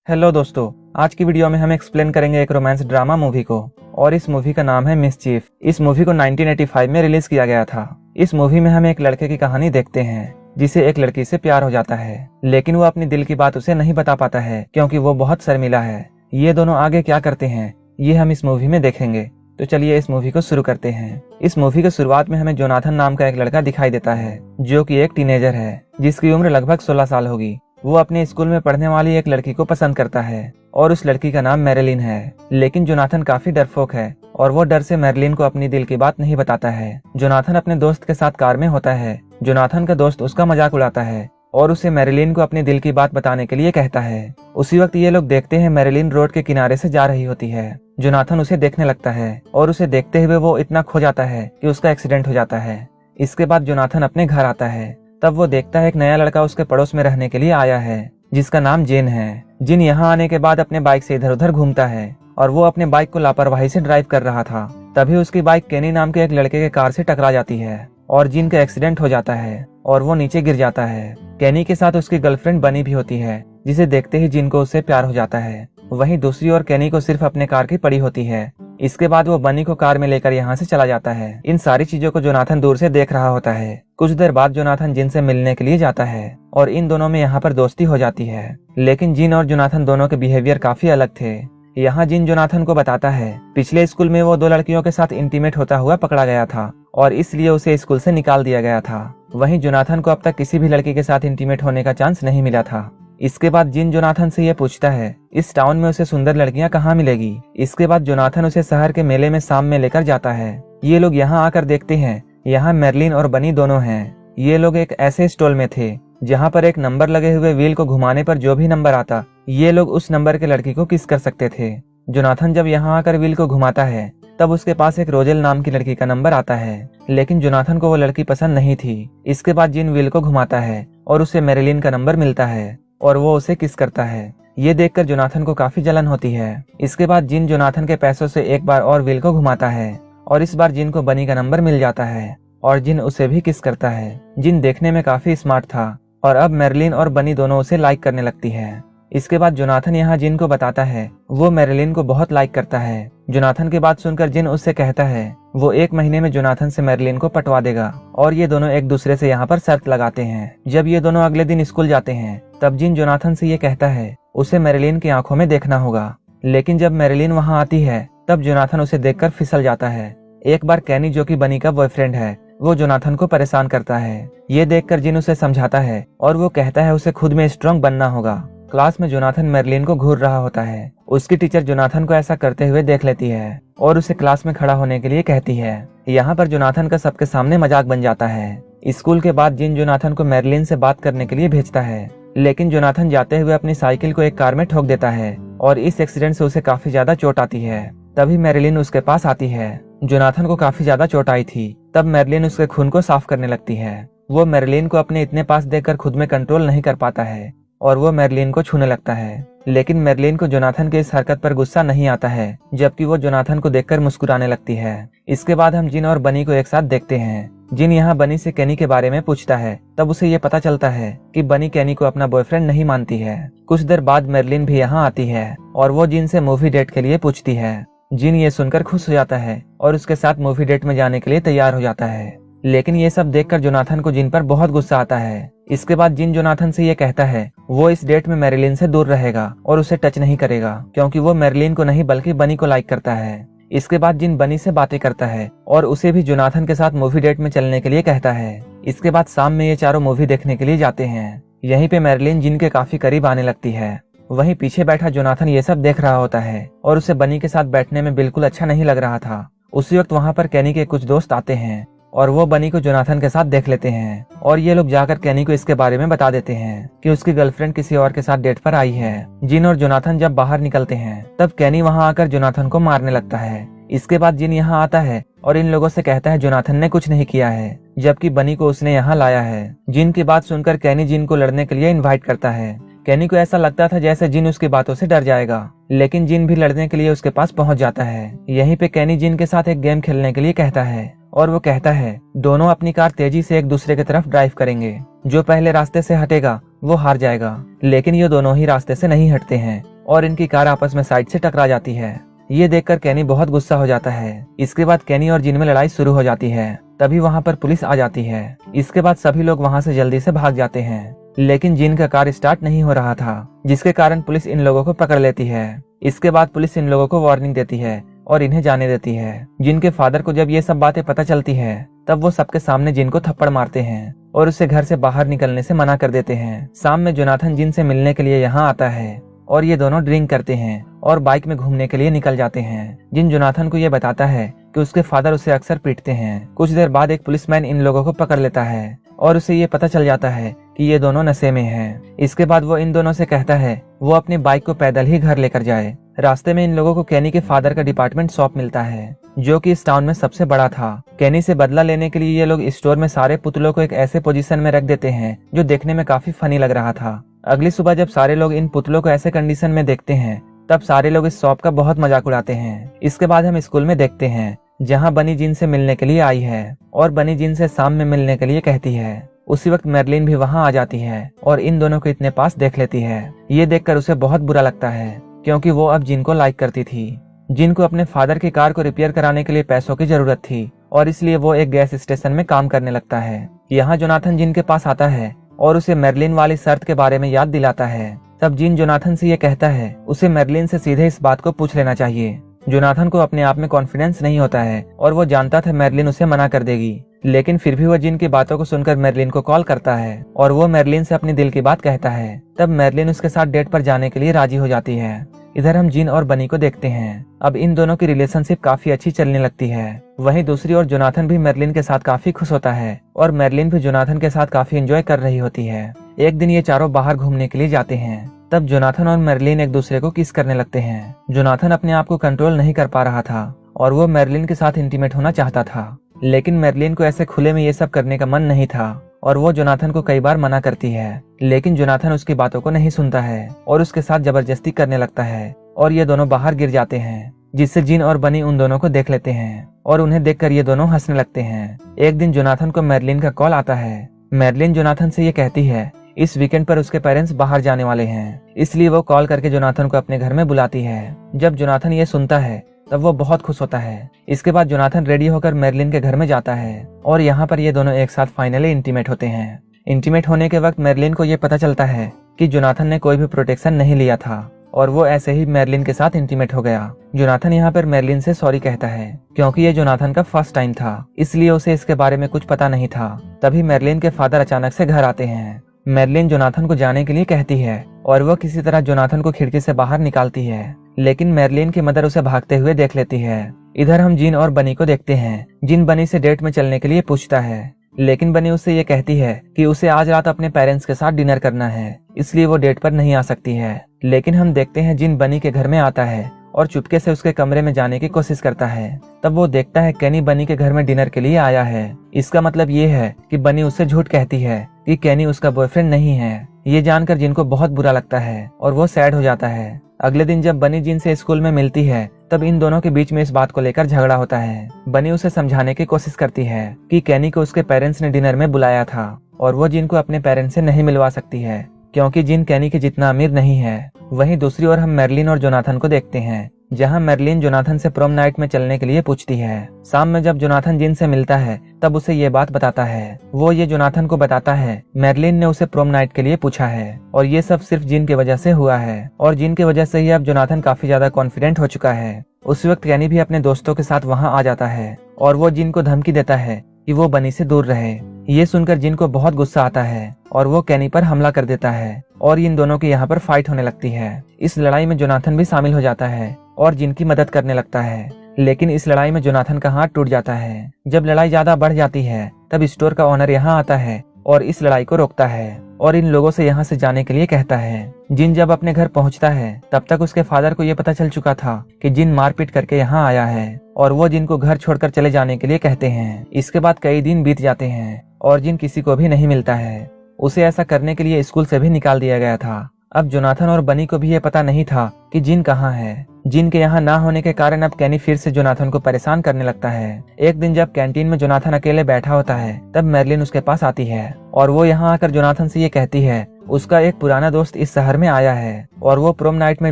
Hello दोस्तों, आज की वीडियो में हम एक्सप्लेन करेंगे एक रोमांस ड्रामा मूवी को और इस मूवी का नाम है मिसचीफ। इस मूवी को 1985 में रिलीज किया गया था। इस मूवी में हम एक लड़के की कहानी देखते हैं जिसे एक लड़की से प्यार हो जाता है, लेकिन वो अपनी दिल की बात उसे नहीं बता पाता है क्योंकि वो बहुत शर्मिला है। ये दोनों आगे क्या करते हैं ये हम इस मूवी में देखेंगे। तो चलिए इस मूवी को शुरू करते हैं। इस मूवी के शुरुआत में हमें जोनाथन नाम का एक लड़का दिखाई देता है जो कि एक टीनेजर है जिसकी उम्र लगभग 16 साल होगी। वो अपने स्कूल में पढ़ने वाली एक लड़की को पसंद करता है और उस लड़की का नाम मैरिलिन है। लेकिन जोनाथन काफी डरपोक है और वो डर से मैरिलिन को अपनी दिल की बात नहीं बताता है। जोनाथन अपने दोस्त के साथ कार में होता है। जोनाथन का दोस्त उसका मजाक उड़ाता है और उसे मैरिलिन को अपनी दिल की बात बताने के लिए कहता है। उसी वक्त ये लोग देखते हैं मैरिलिन रोड के किनारे से जा रही होती है। जोनाथन उसे देखने लगता है और उसे देखते हुए वो इतना खो जाता है कि उसका एक्सीडेंट हो जाता है। इसके बाद जोनाथन अपने घर आता है। तब वो देखता है एक नया लड़का उसके पड़ोस में रहने के लिए आया है जिसका नाम जेन है। जिन यहाँ आने के बाद अपने बाइक से इधर उधर घूमता है और वो अपने बाइक को लापरवाही से ड्राइव कर रहा था। तभी उसकी बाइक केनी नाम के एक लड़के के कार से टकरा जाती है और जिन का एक्सीडेंट हो जाता है और वो नीचे गिर जाता है। केनी के साथ उसकी गर्लफ्रेंड बनी भी होती है जिसे देखते ही जिन को उससे प्यार हो जाता है। वहीं दूसरी ओर केनी को सिर्फ अपने कार की पड़ी होती है। इसके बाद वो बनी को कार में लेकर यहाँ से चला जाता है। इन सारी चीजों को जोनाथन दूर से देख रहा होता है। कुछ देर बाद जोनाथन जिन से मिलने के लिए जाता है और इन दोनों में यहाँ पर दोस्ती हो जाती है। लेकिन जिन और जोनाथन दोनों के बिहेवियर काफी अलग थे। यहाँ जिन जोनाथन को बताता है पिछले स्कूल में वो 2 लड़कियों के साथ इंटीमेट होता हुआ पकड़ा गया था और इसलिए उसे स्कूल से निकाल दिया गया था। वहीं जोनाथन को अब तक किसी भी लड़की के साथ इंटीमेट होने का चांस नहीं मिला था। इसके बाद जिन जोनाथन से ये पूछता है इस टाउन में उसे सुंदर लड़कियां कहाँ मिलेगी। इसके बाद जोनाथन उसे शहर के मेले में शाम में लेकर जाता है। ये लोग यहाँ आकर देखते हैं यहाँ मैरिलिन और बनी दोनों हैं। ये लोग एक ऐसे स्टॉल में थे जहाँ पर एक नंबर लगे हुए व्हील को घुमाने पर जो भी नंबर आता ये लोग उस नंबर के लड़की को किस कर सकते थे। जोनाथन जब यहाँ आकर व्हील को घुमाता है तब उसके पास एक रोजेल नाम की लड़की का नंबर आता है, लेकिन जोनाथन को वो लड़की पसंद नहीं थी। इसके बाद जिन व्हील को घुमाता है और उसे मैरिलिन का नंबर मिलता है और वो उसे किस करता है। ये देखकर जोनाथन को काफी जलन होती है। इसके बाद जिन जोनाथन के पैसों से एक बार और व्हील को घुमाता है और इस बार जिन को बनी का नंबर मिल जाता है और जिन उसे भी किस करता है। जिन देखने में काफी स्मार्ट था और अब मैरिलिन और बनी दोनों उसे लाइक करने लगती है। इसके बाद जोनाथन यहाँ जिन को बताता है वो मैरिलिन को बहुत लाइक करता है। जोनाथन की बात सुनकर जिन उससे कहता है वो 1 महीने में जोनाथन से मैरिलिन को पटवा देगा और ये दोनों एक दूसरे से यहाँ पर शर्त लगाते हैं। जब ये दोनों अगले दिन स्कूल जाते हैं तब जिन जोनाथन से ये कहता है उसे मैरिलिन की आंखों में देखना होगा। लेकिन जब मैरिलिन वहाँ आती है तब जोनाथन उसे देखकर फिसल जाता है। एक बार कैनी जो कि बनी का बॉयफ्रेंड है वो जोनाथन को परेशान करता है। ये देखकर जिन उसे समझाता है और वो कहता है उसे खुद में स्ट्रांग बनना होगा। क्लास में जोनाथन मैरिलिन को घूर रहा होता है। उसकी टीचर जोनाथन को ऐसा करते हुए देख लेती है और उसे क्लास में खड़ा होने के लिए कहती है। यहाँ पर जोनाथन का सबके सामने मजाक बन जाता है। स्कूल के बाद जिन जोनाथन को मैरिलिन से बात करने के लिए भेजता है, लेकिन जोनाथन जाते हुए अपनी साइकिल को एक कार में ठोक देता है और इस एक्सीडेंट से उसे काफी ज्यादा चोट आती है। तभी मैरिलिन उसके पास आती है। जोनाथन को काफी ज्यादा चोट आई थी। तब मैरिलिन उसके खून को साफ करने लगती है। वो मैरिलिन को अपने इतने पास देखकर खुद में कंट्रोल नहीं कर पाता है और वो मैरिलिन को छूने लगता है। लेकिन मैरिलिन को जोनाथन के इस हरकत पर गुस्सा नहीं आता है, जबकि वो जोनाथन को देखकर मुस्कुराने लगती है। इसके बाद हम जिन और बनी को एक साथ देखते हैं। जिन यहाँ बनी से केनी के बारे में पूछता है तब उसे ये पता चलता है कि बनी केनी को अपना बॉयफ्रेंड नहीं मानती है। कुछ देर बाद मैरिलिन भी यहाँ आती है और वो जिन से मूवी डेट के लिए पूछती है। जिन ये सुनकर खुश हो जाता है और उसके साथ मूवी डेट में जाने के लिए तैयार हो जाता है। लेकिन ये सब देखकर जोनाथन को जिन पर बहुत गुस्सा आता है। इसके बाद जिन जोनाथन से ये कहता है वो इस डेट में मैरिलिन से दूर रहेगा और उसे टच नहीं करेगा क्योंकि वो मैरिलिन को नहीं बल्कि बनी को लाइक करता है। इसके बाद जिन बनी से बातें करता है और उसे भी जोनाथन के साथ मूवी डेट में चलने के लिए कहता है। इसके बाद शाम में ये चारों मूवी देखने के लिए जाते हैं। यहीं पे मैरिलिन जिन के काफी करीब आने लगती है। वहीं पीछे बैठा जोनाथन ये सब देख रहा होता है और उसे बनी के साथ बैठने में बिल्कुल अच्छा नहीं लग रहा था। उसी वक्त वहाँ पर केनी के कुछ दोस्त आते हैं और वो बनी को जोनाथन के साथ देख लेते हैं और ये लोग जाकर केनी को इसके बारे में बता देते हैं कि उसकी गर्लफ्रेंड किसी और के साथ डेट पर आई है। जिन और जोनाथन जब बाहर निकलते हैं तब केनी वहाँ आकर जोनाथन को मारने लगता है। इसके बाद जिन यहाँ आता है और इन लोगों से कहता है जोनाथन ने कुछ नहीं किया है, जबकि बनी को उसने यहाँ लाया है। जिन की बात सुनकर केनी जिन को लड़ने के लिए इन्वाइट करता है। केनी को ऐसा लगता था जैसे जिन उसकी बातों से डर जाएगा, लेकिन जिन भी लड़ने के लिए उसके पास पहुंच जाता है। यहीं पे केनी जिन के साथ एक गेम खेलने के लिए कहता है और वो कहता है दोनों अपनी कार तेजी से एक दूसरे की तरफ ड्राइव करेंगे। जो पहले रास्ते से हटेगा वो हार जाएगा। लेकिन ये दोनों ही रास्ते से नहीं हटते हैं और इनकी कार आपस में साइड से टकरा जाती है। ये देखकर केनी बहुत गुस्सा हो जाता है। इसके बाद केनी और जिन में लड़ाई शुरू हो जाती है। तभी वहाँ पर पुलिस आ जाती है। इसके बाद सभी लोग वहाँ से जल्दी से भाग जाते हैं, लेकिन जिन का कार स्टार्ट नहीं हो रहा था, जिसके कारण पुलिस इन लोगों को पकड़ लेती है। इसके बाद पुलिस इन लोगों को वार्निंग देती है और इन्हें जाने देती है। जिनके फादर को जब ये सब बातें पता चलती है, तब वो सबके सामने जिन को थप्पड़ मारते हैं और उसे घर से बाहर निकलने से मना कर देते हैं। शाम में जोनाथन जिन से मिलने के लिए यहाँ आता है और ये दोनों ड्रिंक करते हैं और बाइक में घूमने के लिए निकल जाते हैं। जिन जोनाथन को ये बताता है कि उसके फादर उसे अक्सर पीटते हैं। कुछ देर बाद एक पुलिसमैन इन लोगों को पकड़ लेता है और उसे ये पता चल जाता है कि ये दोनों नशे में हैं। इसके बाद वो इन दोनों से कहता है वो अपनी बाइक को पैदल ही घर लेकर जाए। रास्ते में इन लोगों को केनी के फादर का डिपार्टमेंट शॉप मिलता है, जो कि इस टाउन में सबसे बड़ा था। केनी से बदला लेने के लिए ये लोग स्टोर में सारे पुतलों को एक ऐसे पोजीशन में रख देते हैं जो देखने में काफी फनी लग रहा था। अगली सुबह जब सारे लोग इन पुतलों को ऐसे कंडीशन में देखते हैं, तब सारे लोग इस शॉप का बहुत मजाक उड़ाते हैं। इसके बाद हम स्कूल में देखते हैं, जहाँ बनी जिन से मिलने के लिए आई है और बनी जिन से शाम में मिलने के लिए कहती है। उसी वक्त मेरलिन भी वहाँ आ जाती है और इन दोनों को इतने पास देख लेती है। ये देखकर उसे बहुत बुरा लगता है, क्योंकि वो अब जिन को लाइक करती थी। जिन को अपने फादर की कार को रिपेयर कराने के लिए पैसों की जरूरत थी और इसलिए वो एक गैस स्टेशन में काम करने लगता है। यहाँ जोनाथन जिन के पास आता है और उसे मेरलिन वाली शर्त के बारे में याद दिलाता है। तब जिन जोनाथन से ये कहता है उसे मेरलिन से सीधे इस बात को पूछ लेना चाहिए। जोनाथन को अपने आप में कॉन्फिडेंस नहीं होता है और वो जानता था मेरलिन उसे मना कर देगी, लेकिन फिर भी वो जिन की बातों को सुनकर मेरलिन को कॉल करता है और वो मेरलिन से अपनी दिल की बात कहता है। तब मेरलिन उसके साथ डेट पर जाने के लिए राजी हो जाती है। इधर हम जिन और बनी को देखते हैं। अब इन दोनों की रिलेशनशिप काफी अच्छी चलने लगती है। वहीं दूसरी ओर जोनाथन भी मेरलिन के साथ काफी खुश होता है और मेरलिन भी जोनाथन के साथ काफी एंजॉय कर रही होती है। एक दिन ये चारों बाहर घूमने के लिए जाते हैं। तब जोनाथन और मेरलिन एक दूसरे को किस करने लगते हैं। जोनाथन अपने आप को कंट्रोल नहीं कर पा रहा था और वो मेरलिन के साथ इंटीमेट होना चाहता था, लेकिन मेरलिन को ऐसे खुले में ये सब करने का मन नहीं था और वो जोनाथन को कई बार मना करती है, लेकिन जोनाथन उसकी बातों को नहीं सुनता है और उसके साथ जबरदस्ती करने लगता है और ये दोनों बाहर गिर जाते हैं, जिससे जिन और बनी उन दोनों को देख लेते हैं और उन्हें देखकर ये दोनों हंसने लगते हैं। एक दिन जोनाथन को मेरलिन का कॉल आता है। मेरलिन जोनाथन से ये कहती है इस वीकेंड पर उसके पेरेंट्स बाहर जाने वाले हैं, इसलिए वो कॉल करके जोनाथन को अपने घर में बुलाती है। जब जोनाथन ये सुनता है तब वो बहुत खुश होता है। इसके बाद जोनाथन रेडी होकर मेरलिन के घर में जाता है और यहाँ पर ये दोनों एक साथ फाइनली इंटीमेट होते हैं। इंटीमेट होने के वक्त मेरलिन को ये पता चलता है कि जोनाथन ने कोई भी प्रोटेक्शन नहीं लिया था और वो ऐसे ही मेरलिन के साथ इंटीमेट हो गया। जोनाथन यहाँ पर मेरलिन से सॉरी कहता है, क्योंकि ये जोनाथन का फर्स्ट टाइम था, इसलिए उसे इसके बारे में कुछ पता नहीं था। तभी मेरलिन के फादर अचानक से घर आते हैं। मेरलिन जोनाथन को जाने के लिए कहती है और वो किसी तरह जोनाथन को खिड़की से बाहर निकालती है, लेकिन मेरलिन की मदर उसे भागते हुए देख लेती है। इधर हम जिन और बनी को देखते हैं। जिन बनी से डेट में चलने के लिए पूछता है, लेकिन बनी उससे ये कहती है कि उसे आज रात अपने पेरेंट्स के साथ डिनर करना है, इसलिए वो डेट पर नहीं आ सकती है। लेकिन हम देखते हैं जिन बनी के घर में आता है और चुपके से उसके कमरे में जाने की कोशिश करता है। तब वो देखता है केनी बनी के घर में डिनर के लिए आया है। इसका मतलब ये है कि बनी उससे झूठ कहती है कि केनी उसका बॉयफ्रेंड नहीं है। ये जानकर जिनको बहुत बुरा लगता है और वो सैड हो जाता है। अगले दिन जब बनी जिन से स्कूल में मिलती है, तब इन दोनों के बीच में इस बात को लेकर झगड़ा होता है। बनी उसे समझाने की कोशिश करती है कि केनी को उसके पेरेंट्स ने डिनर में बुलाया था और वो जिन को अपने पेरेंट्स से नहीं मिलवा सकती है, क्योंकि जिन केनी के जितना अमीर नहीं है। वहीं दूसरी ओर हम मेरलिन और जोनाथन को देखते हैं, जहां मेरलिन जोनाथन से प्रोम नाइट में चलने के लिए पूछती है। शाम में जब जोनाथन जिन से मिलता है, तब उसे ये बात बताता है। वो ये जोनाथन को बताता है मेरलिन ने उसे प्रोम नाइट के लिए पूछा है और ये सब सिर्फ जिन की वजह से हुआ है और जिन की वजह से ही अब जोनाथन काफी ज्यादा कॉन्फिडेंट हो चुका है। उस वक्त केनी भी अपने दोस्तों के साथ वहाँ आ जाता है और वो जिन को धमकी देता है कि वो बनी से दूर रहे। ये सुनकर जिन को बहुत गुस्सा आता है और वो केनी पर हमला कर देता है और इन दोनों की यहाँ पर फाइट होने लगती है। इस लड़ाई में जोनाथन भी शामिल हो जाता है और जिन की मदद करने लगता है, लेकिन इस लड़ाई में जोनाथन का हाथ टूट जाता है। जब लड़ाई ज्यादा बढ़ जाती है, तब स्टोर का ओनर यहाँ आता है और इस लड़ाई को रोकता है और इन लोगों से यहाँ से जाने के लिए कहता है। जिन जब अपने घर पहुँचता है, तब तक उसके फादर को ये पता चल चुका था कि जिन मारपीट करके यहाँ आया है और वो जिन को घर छोड़कर चले जाने के लिए कहते हैं। इसके बाद कई दिन बीत जाते हैं और जिन किसी को भी नहीं मिलता है। उसे ऐसा करने के लिए स्कूल से भी निकाल दिया गया था। अब जोनाथन और बनी को भी ये पता नहीं था कि जिन कहाँ है। जिन के यहाँ ना होने के कारण अब कैनी फिर से जोनाथन को परेशान करने लगता है। एक दिन जब कैंटीन में जोनाथन अकेले बैठा होता है तब मैरलिन उसके पास आती है और वो यहाँ आकर जोनाथन से ये कहती है उसका एक पुराना दोस्त इस शहर में आया है और वो प्रोम नाइट में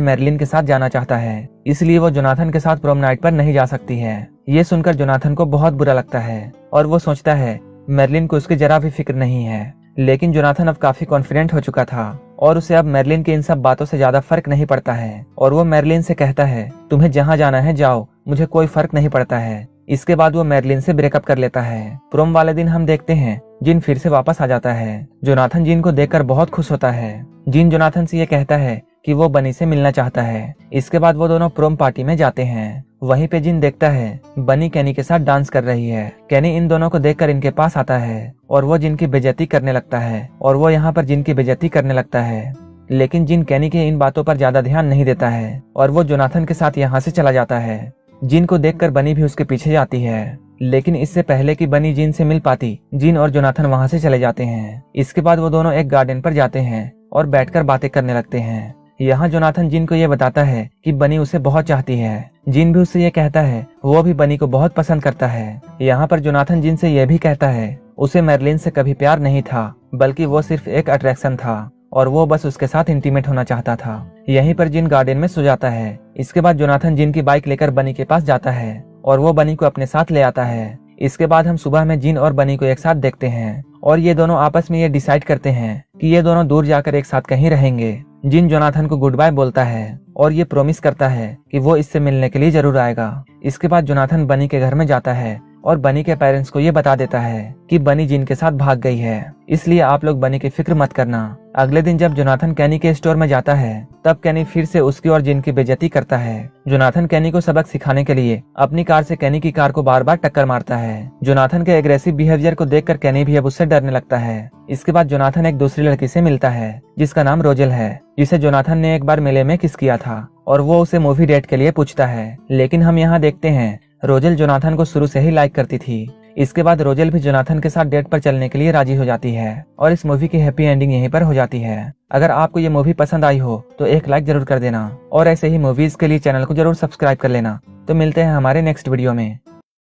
मैरलिन के साथ जाना चाहता है, इसलिए वो जोनाथन के साथ प्रोम नाइट पर नहीं जा सकती है। ये सुनकर जोनाथन को बहुत बुरा लगता है और वो सोचता है मैरलिन को उसकी जरा भी फिक्र नहीं है। लेकिन जोनाथन अब काफी कॉन्फिडेंट हो चुका था और उसे अब मैरलिन की इन सब बातों से ज्यादा फर्क नहीं पड़ता है और वो मैरलिन से कहता है तुम्हें जहाँ जाना है जाओ, मुझे कोई फर्क नहीं पड़ता है। इसके बाद वो मैरलिन से ब्रेकअप कर लेता है। प्रोम वाले दिन हम देखते हैं जिन फिर से वापस आ जाता है। जोनाथन जिन को देखकर बहुत खुश होता है। जिन जोनाथन से ये कहता है कि वो बनी से मिलना चाहता है। इसके बाद वो दोनों प्रोम पार्टी में जाते हैं। वहीं पे जिन देखता है बनी कैनी के साथ डांस कर रही है। कैनी इन दोनों को देखकर इनके पास आता है और वो जिनकी बेइज्जती करने लगता है और वो यहाँ पर जिनकी बेइज्जती करने लगता है। लेकिन जिन कैनी के इन बातों पर ज्यादा ध्यान नहीं देता है और वो जोनाथन के साथ यहाँ से चला जाता है। जिन को देखकर बनी भी उसके पीछे जाती है, लेकिन इससे पहले कि बनी जिन से मिल पाती जिन और जोनाथन वहाँ से चले जाते हैं। इसके बाद वो दोनों एक गार्डन पर जाते हैं और बैठकर बातें करने लगते हैं। यहाँ जोनाथन जिन को ये बताता है कि बनी उसे बहुत चाहती है। जिन भी उससे ये कहता है वो भी बनी को बहुत पसंद करता है। यहाँ पर जोनाथन जिन से ये भी कहता है उसे मैरलिन से कभी प्यार नहीं था, बल्कि वो सिर्फ एक अट्रैक्शन था और वो बस उसके साथ इंटीमेट होना चाहता था। यहीं पर जिन गार्डन में सो जाता है। इसके बाद जोनाथन जिन की बाइक लेकर बनी के पास जाता है और वो बनी को अपने साथ ले आता है। इसके बाद हम सुबह में जिन और बनी को एक साथ देखते हैं और ये दोनों आपस में ये डिसाइड करते हैं कि ये दोनों दूर जाकर एक साथ कहीं रहेंगे। जिन जोनाथन को गुड बाय बोलता है और ये प्रॉमिस करता है कि वो इससे मिलने के लिए जरूर आएगा। इसके बाद जोनाथन बनी के घर में जाता है और बनी के पेरेंट्स को ये बता देता है कि बनी जिन के साथ भाग गई है, इसलिए आप लोग बनी की फिक्र मत करना। अगले दिन जब जोनाथन कैनी के स्टोर में जाता है तब कैनी फिर से उसकी और जिन की बेइज्जती करता है। जोनाथन कैनी को सबक सिखाने के लिए अपनी कार से कैनी की कार को बार बार टक्कर मारता है। जोनाथन के एग्रेसिव बिहेवियर को देखकर कैनी भी अब उससे डरने लगता है। इसके बाद जोनाथन एक दूसरी लड़की से मिलता है जिसका नाम रोजेल है, जिसे जोनाथन ने एक बार मेले में किस किया था और वो उसे मूवी डेट के लिए पूछता है। लेकिन हम यहाँ देखते हैं रोजेल जोनाथन को शुरू से ही लाइक करती थी। इसके बाद रोजेल भी जोनाथन के साथ डेट पर चलने के लिए राजी हो जाती है और इस मूवी की हैप्पी एंडिंग यहीं पर हो जाती है। अगर आपको ये मूवी पसंद आई हो तो एक लाइक जरूर कर देना और ऐसे ही मूवीज के लिए चैनल को जरूर सब्सक्राइब कर लेना। तो मिलते हैं हमारे नेक्स्ट वीडियो में।